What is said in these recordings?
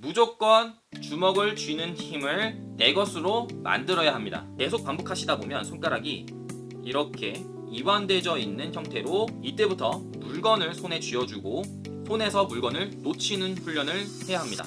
무조건 주먹을 쥐는 힘을 내 것으로 만들어야 합니다. 계속 반복하시다 보면 손가락이 이렇게 이완되어 있는 형태로 이때부터 물건을 손에 쥐어주고 손에서 물건을 놓치는 훈련을 해야 합니다.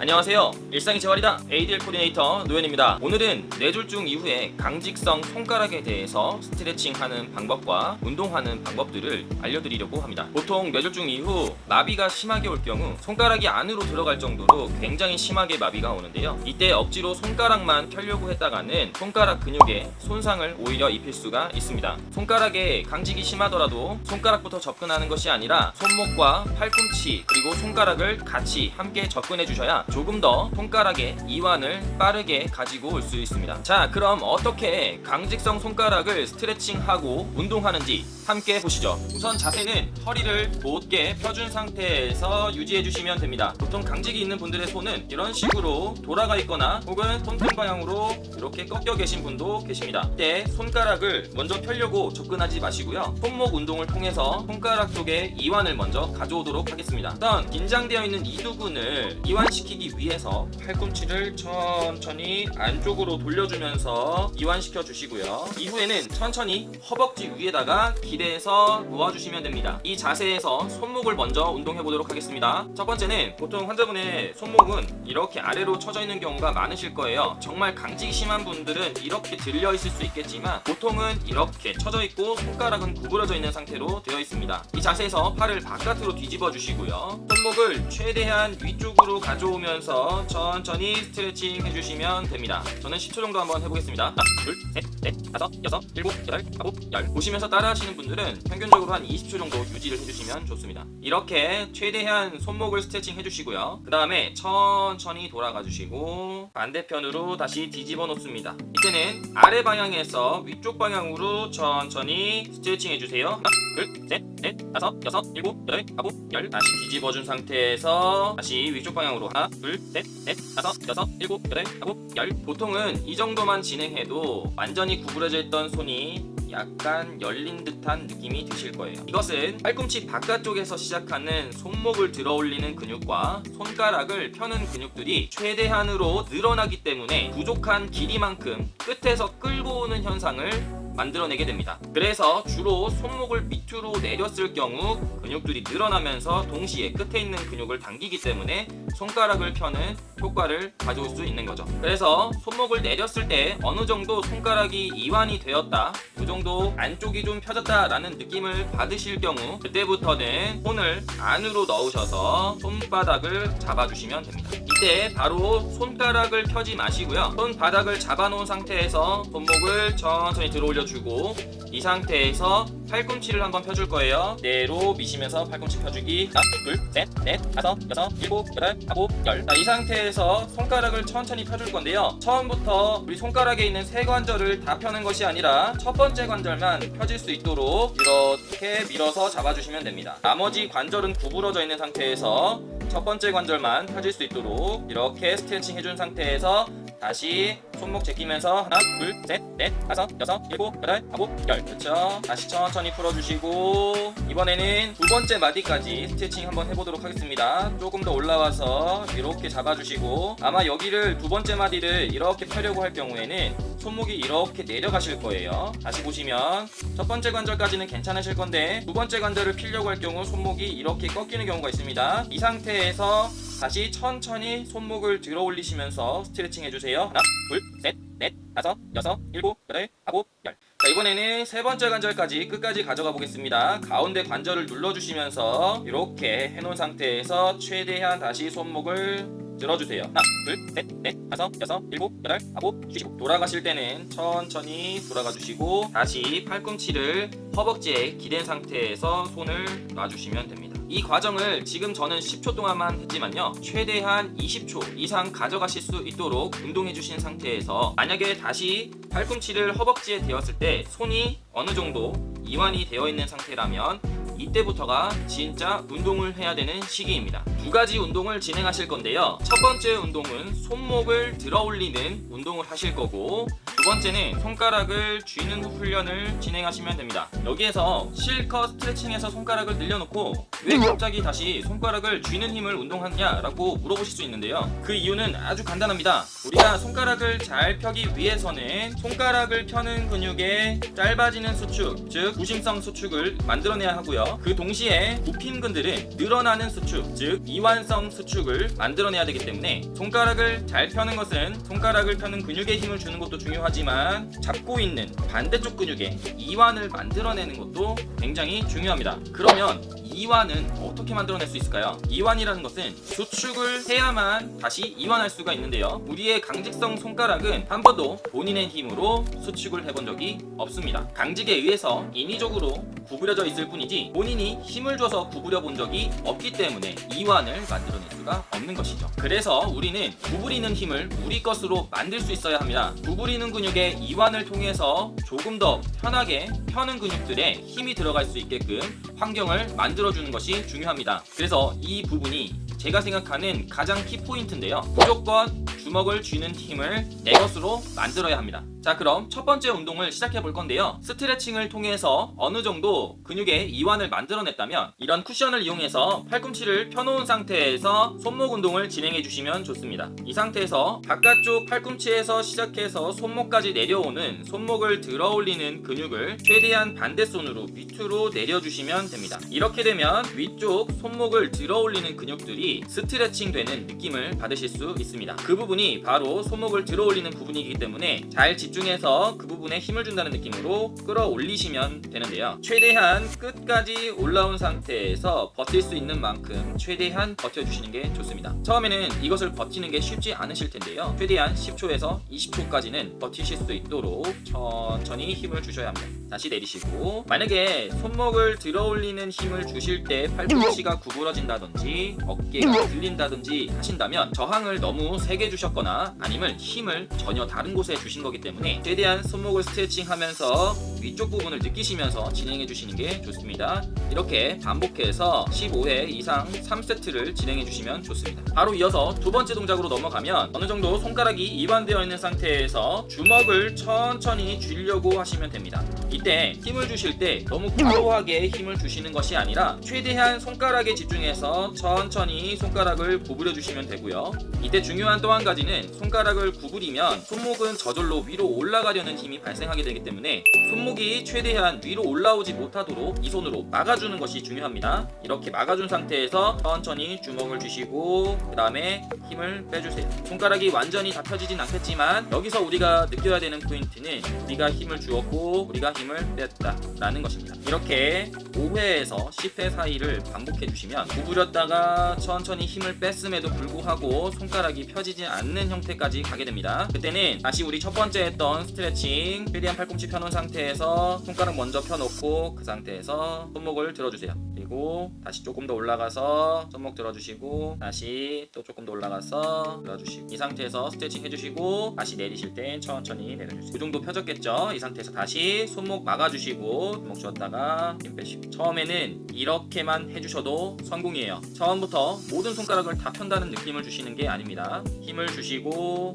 안녕하세요. 일상의 재활이다. ADL 코디네이터 노현입니다. 오늘은 뇌졸중 이후에 강직성 손가락에 대해서 스트레칭하는 방법과 운동하는 방법들을 알려드리려고 합니다. 보통 뇌졸중 이후 마비가 심하게 올 경우 손가락이 안으로 들어갈 정도로 굉장히 심하게 마비가 오는데요. 이때 억지로 손가락만 펴려고 했다가는 손가락 근육에 손상을 오히려 입힐 수가 있습니다. 손가락에 강직이 심하더라도 손가락부터 접근하는 것이 아니라 손목과 팔꿈치 그리고 손가락을 같이 함께 접근해 주셔야 조금 더 손가락의 이완을 빠르게 가지고 올 수 있습니다. 자, 그럼 어떻게 강직성 손가락을 스트레칭하고 운동하는지 함께 보시죠. 우선 자세는 허리를 곧게 펴준 상태에서 유지해 주시면 됩니다. 보통 강직이 있는 분들의 손은 이런 식으로 돌아가 있거나 혹은 손등 방향으로 이렇게 꺾여 계신 분도 계십니다. 이때 손가락을 먼저 펴려고 접근하지 마시고요. 손목 운동을 통해서 손가락 쪽에 이완을 먼저 가져오도록 하겠습니다. 우선 긴장되어 있는 이두근을 이완시키기 위해서 팔꿈치를 천천히 안쪽으로 돌려주면서 이완시켜 주시고요. 이후에는 천천히 허벅지 위에다가 기대서 놓아주시면 됩니다. 이 자세에서 손목을 먼저 운동해 보도록 하겠습니다. 첫 번째는 보통 환자분의 손목은 이렇게 아래로 처져 있는 경우가 많으실 거예요. 정말 강직이 심한 분들은 이렇게 들려 있을 수 있겠지만 보통은 이렇게 처져 있고 손가락은 구부러져 있는 상태로 되어 있습니다. 이 자세에서 팔을 바깥으로 뒤집어 주시고요. 손목을 최대한 위쪽으로 가져오면서 천천히 스트레칭 해주시면 됩니다. 저는 10초 정도 한번 해보겠습니다. 하나, 둘, 셋, 넷, 다섯, 여섯, 일곱, 여덟, 아홉, 열. 보시면서 따라 하시는 분들은 평균적으로 한 20초 정도 유지를 해주시면 좋습니다. 이렇게 최대한 손목을 스트레칭 해주시고요. 그 다음에 천천히 돌아가 주시고 반대편으로 다시 뒤집어 놓습니다. 이때는 아래 방향에서 위쪽 방향으로 천천히 스트레칭 해주세요. 하나, 둘, 셋, 넷, 다섯, 여섯, 일곱, 여덟, 아홉, 열. 다시 뒤집어 준 상태에서 다시 위쪽 방향으로 하나, 둘, 셋, 넷, 다섯, 여섯, 일곱, 여덟, 아홉, 열. 보통은 이 정도만 진행해도 완전히 구부러져 있던 손이 약간 열린 듯한 느낌이 드실 거예요. 이것은 팔꿈치 바깥쪽에서 시작하는 손목을 들어 올리는 근육과 손가락을 펴는 근육들이 최대한으로 늘어나기 때문에 부족한 길이만큼 끝에서 끌고 오는 현상을 만들어내게 됩니다. 그래서 주로 손목을 밑으로 내렸을 경우 근육들이 늘어나면서 동시에 끝에 있는 근육을 당기기 때문에 손가락을 펴는 효과를 가져올 수 있는 거죠. 그래서 손목을 내렸을 때 어느 정도 손가락이 이완이 되었다, 그 정도 안쪽이 좀 펴졌다 라는 느낌을 받으실 경우 그때부터는 손을 안으로 넣으셔서 손바닥을 잡아주시면 됩니다. 이때 바로 손가락을 펴지 마시고요. 손바닥을 잡아놓은 상태에서 손목을 천천히 들어 올려주고 이 상태에서 팔꿈치를 한번 펴줄 거예요. 내로 미시면서 팔꿈치 펴주기. 하나, 둘, 셋, 넷, 다섯, 여섯, 일곱, 여덟, 아홉, 열. 자, 이 상태에서 손가락을 천천히 펴줄 건데요. 처음부터 우리 손가락에 있는 세 관절을 다 펴는 것이 아니라 첫 번째 관절만 펴질 수 있도록 이렇게 밀어서 잡아주시면 됩니다. 나머지 관절은 구부러져 있는 상태에서 첫 번째 관절만 펴질 수 있도록 이렇게 스트레칭 해준 상태에서 다시 손목 제끼면서 하나, 둘, 셋, 넷, 다섯, 여섯, 일곱, 여덟, 아홉, 열. 그렇죠. 다시 천천히 풀어주시고 이번에는 두 번째 마디까지 스트레칭 한번 해보도록 하겠습니다. 조금 더 올라와서 이렇게 잡아주시고 아마 여기를 두 번째 마디를 이렇게 펴려고 할 경우에는 손목이 이렇게 내려가실 거예요. 다시 보시면 첫 번째 관절까지는 괜찮으실 건데 두 번째 관절을 피려고 할 경우 손목이 이렇게 꺾이는 경우가 있습니다. 이 상태에서 다시 천천히 손목을 들어 올리시면서 스트레칭 해주세요. 하나, 둘, 셋, 넷, 다섯, 여섯, 일곱, 여덟, 아홉, 열. 자, 이번에는 세 번째 관절까지 끝까지 가져가 보겠습니다. 가운데 관절을 눌러주시면서 이렇게 해놓은 상태에서 최대한 다시 손목을 들어주세요. 하나, 둘, 셋, 넷, 다섯, 여섯, 일곱, 여덟, 아홉, 쉬시고 돌아가실 때는 천천히 돌아가 주시고 다시 팔꿈치를 허벅지에 기댄 상태에서 손을 놔주시면 됩니다. 이 과정을 지금 저는 10초 동안만 했지만요, 최대한 20초 이상 가져가실 수 있도록 운동해 주신 상태에서 만약에 다시 팔꿈치를 허벅지에 대었을 때 손이 어느 정도 이완이 되어 있는 상태라면 이때부터가 진짜 운동을 해야 되는 시기입니다. 두 가지 운동을 진행하실 건데요. 첫 번째 운동은 손목을 들어 올리는 운동을 하실 거고, 두 번째는 손가락을 쥐는 훈련을 진행하시면 됩니다. 여기에서 실컷 스트레칭해서 손가락을 늘려놓고 왜 갑자기 다시 손가락을 쥐는 힘을 운동하냐라고 물어보실 수 있는데요. 그 이유는 아주 간단합니다. 우리가 손가락을 잘 펴기 위해서는 손가락을 펴는 근육의 짧아지는 수축, 즉 구심성 수축을 만들어내야 하고요. 그 동시에 굽힘근들은 늘어나는 수축, 즉 이완성 수축을 만들어내야 되기 때문에 손가락을 잘 펴는 것은 손가락을 펴는 근육에 힘을 주는 것도 중요하지만 잡고 있는 반대쪽 근육에 이완을 만들어내는 것도 굉장히 중요합니다. 그러면 이완은 어떻게 만들어낼 수 있을까요? 이완이라는 것은 수축을 해야만 다시 이완할 수가 있는데요. 우리의 강직성 손가락은 한 번도 본인의 힘으로 수축을 해본 적이 없습니다. 강직에 의해서 인위적으로 구부려져 있을 뿐이지 본인이 힘을 줘서 구부려 본 적이 없기 때문에 이완을 만들어낼 수가 없는 것이죠. 그래서 우리는 구부리는 힘을 우리 것으로 만들 수 있어야 합니다. 구부리는 근육의 이완을 통해서 조금 더 편하게 펴는 근육들에 힘이 들어갈 수 있게끔 환경을 만들어주는 것이 중요합니다. 그래서 이 부분이 제가 생각하는 가장 키포인트인데요. 무조건 주먹을 쥐는 힘을 내 것으로 만들어야 합니다. 자, 그럼 첫 번째 운동을 시작해 볼 건데요. 스트레칭을 통해서 어느 정도 근육의 이완을 만들어냈다면 이런 쿠션을 이용해서 팔꿈치를 펴놓은 상태에서 손목 운동을 진행해 주시면 좋습니다. 이 상태에서 바깥쪽 팔꿈치에서 시작해서 손목까지 내려오는 손목을 들어 올리는 근육을 최대한 반대손으로 밑으로 내려주시면 됩니다. 이렇게 되면 위쪽 손목을 들어 올리는 근육들이 스트레칭 되는 느낌을 받으실 수 있습니다. 그 부분이 바로 손목을 들어 올리는 부분이기 때문에 잘 집중해서 그 부분에 힘을 준다는 느낌으로 끌어올리시면 되는데요. 최대한 끝까지 올라온 상태에서 버틸 수 있는 만큼 최대한 버텨주시는 게 좋습니다. 처음에는 이것을 버티는 게 쉽지 않으실 텐데요. 최대한 10초에서 20초까지는 버티실 수 있도록 천천히 힘을 주셔야 합니다. 다시 내리시고, 만약에 손목을 들어 올리는 힘을 주실 때 팔꿈치가 구부러진다든지 어깨가 들린다든지 하신다면 저항을 너무 세게 주셨거나 아니면 힘을 전혀 다른 곳에 주신 거기 때문에 최대한 손목을 스트레칭하면서 위쪽 부분을 느끼시면서 진행해 주시는 게 좋습니다. 이렇게 반복해서 15회 이상 3세트를 진행해 주시면 좋습니다. 바로 이어서 두 번째 동작으로 넘어가면 어느 정도 손가락이 이완되어 있는 상태에서 주먹을 천천히 쥐려고 하시면 됩니다. 이때 힘을 주실 때 너무 과도하게 힘을 주시는 것이 아니라 최대한 손가락에 집중해서 천천히 손가락을 구부려 주시면 되고요. 이때 중요한 또 한 가지는 손가락을 구부리면 손목은 저절로 위로 올라가려는 힘이 발생하게 되기 때문에 손목이 최대한 위로 올라오지 못하도록 이 손으로 막아주는 것이 중요합니다. 이렇게 막아준 상태에서 천천히 주먹을 쥐시고 그 다음에 힘을 빼주세요. 손가락이 완전히 다 펴지진 않겠지만 여기서 우리가 느껴야 되는 포인트는 우리가 힘을 주었고 우리가 힘을 뺐다 라는 것입니다. 이렇게 5회에서 10회 사이를 반복해 주시면 구부렸다가 천천히 힘을 뺐음에도 불구하고 손가락이 펴지지 않는 형태까지 가게 됩니다. 그때는 다시 우리 첫 번째 했던 스트레칭, 최대한 팔꿈치 펴놓은 상태에서 손가락 먼저 펴놓고 그 상태에서 손목을 들어주세요. 그리고 다시 조금 더 올라가서 손목 들어주시고 다시 또 조금 더 올라가서 들어주시고 이 상태에서 스트레칭 해주시고 다시 내리실 땐 천천히 내려주세요. 이 정도 펴졌겠죠? 이 상태에서 다시 손목 막아주시고 손목 쥐었다가 힘 빼시고 처음에는 이렇게만 해주셔도 성공이에요. 처음부터 모든 손가락을 다 편다는 느낌을 주시는 게 아닙니다. 힘을 주시고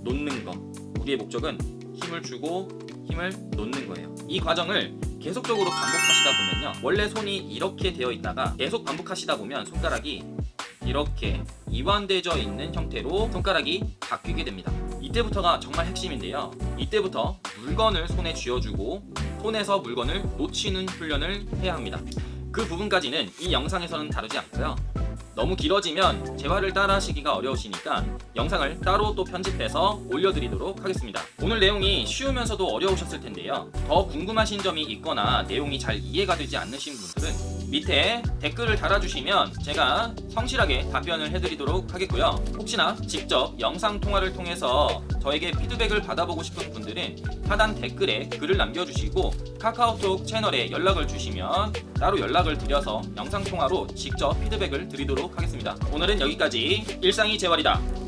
놓는 거. 우리의 목적은 힘을 주고 힘을 놓는 거예요. 이 과정을 계속적으로 반복하시다 보면요, 원래 손이 이렇게 되어 있다가 계속 반복하시다 보면 손가락이 이렇게 이완되어 있는 형태로 손가락이 바뀌게 됩니다. 이때부터가 정말 핵심인데요. 이때부터 물건을 손에 쥐어주고 손에서 물건을 놓치는 훈련을 해야 합니다. 그 부분까지는 이 영상에서는 다루지 않고요. 너무 길어지면 재활을 따라 하시기가 어려우시니까 영상을 따로 또 편집해서 올려드리도록 하겠습니다. 오늘 내용이 쉬우면서도 어려우셨을 텐데요. 더 궁금하신 점이 있거나 내용이 잘 이해가 되지 않으신 분들은 밑에 댓글을 달아주시면 제가 성실하게 답변을 해드리도록 하겠고요. 혹시나 직접 영상 통화를 통해서 저에게 피드백을 받아보고 싶은 분들은 하단 댓글에 글을 남겨주시고 카카오톡 채널에 연락을 주시면 따로 연락을 드려서 영상 통화로 직접 피드백을 드리도록 하겠습니다. 오늘은 여기까지. 일상이 재활이다.